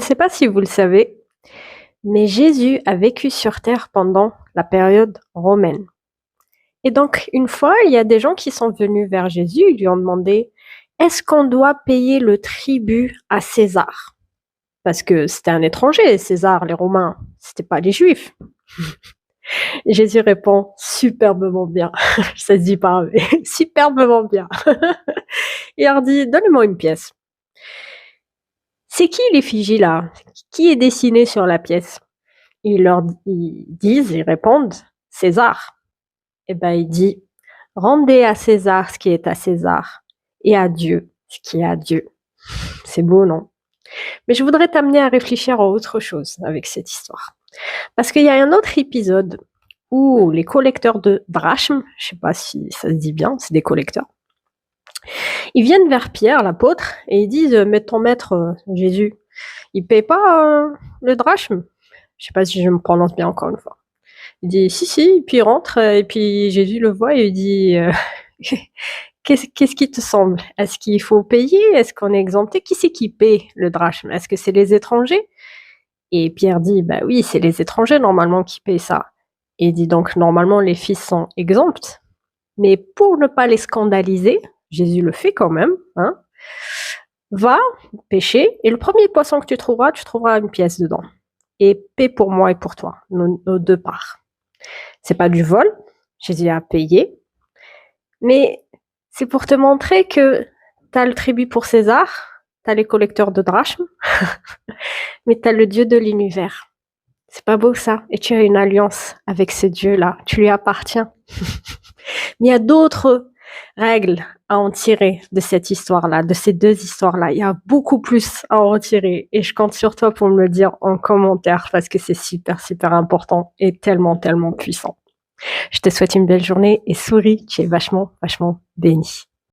sais pas si vous le savez, mais Jésus a vécu sur terre pendant la période romaine. Et donc, une fois, il y a des gens qui sont venus vers Jésus, ils lui ont demandé, est-ce qu'on doit payer le tribut à César? Parce que c'était un étranger, César, les Romains, c'était pas les Juifs. Jésus répond superbement bien. Ça se dit pas, mais superbement bien. Il leur dit, donnez-moi une pièce. C'est qui l'effigie là? Qui est dessiné sur la pièce? Ils répondent, César. Et ben il dit, rendez à César ce qui est à César et à Dieu ce qui est à Dieu. C'est beau, non? Mais je voudrais t'amener à réfléchir à autre chose avec cette histoire. Parce qu'il y a un autre épisode où les collecteurs de drachmes, je sais pas si ça se dit bien, c'est des collecteurs, ils viennent vers Pierre, l'apôtre, et ils disent, mais ton maître, Jésus, il paye pas le drachme? Je sais pas si je me prononce bien encore une fois. Il dit si, puis il rentre, et puis Jésus le voit et il dit qu'est-ce qui te semble? Est-ce qu'il faut payer? Est-ce qu'on est exempté? Qui c'est qui paie le drachme? Est-ce que c'est les étrangers? Et Pierre dit bah oui, c'est les étrangers normalement qui paient ça. Et il dit donc normalement les fils sont exempts. Mais pour ne pas les scandaliser, Jésus le fait quand même, hein, va pêcher et le premier poisson que tu trouveras une pièce dedans. Et paie pour moi et pour toi, nos deux parts. C'est pas du vol, Jésus a payé, mais c'est pour te montrer que t'as le tribut pour César, t'as les collecteurs de drachmes, mais t'as le Dieu de l'univers. C'est pas beau ça? Et tu as une alliance avec ce Dieu-là, tu lui appartiens. Mais il y a d'autres règles à en tirer de cette histoire-là, de ces deux histoires-là. Il y a beaucoup plus à en retirer et je compte sur toi pour me le dire en commentaire parce que c'est super, super important et tellement, tellement puissant. Je te souhaite une belle journée et souris, tu es vachement, vachement béni.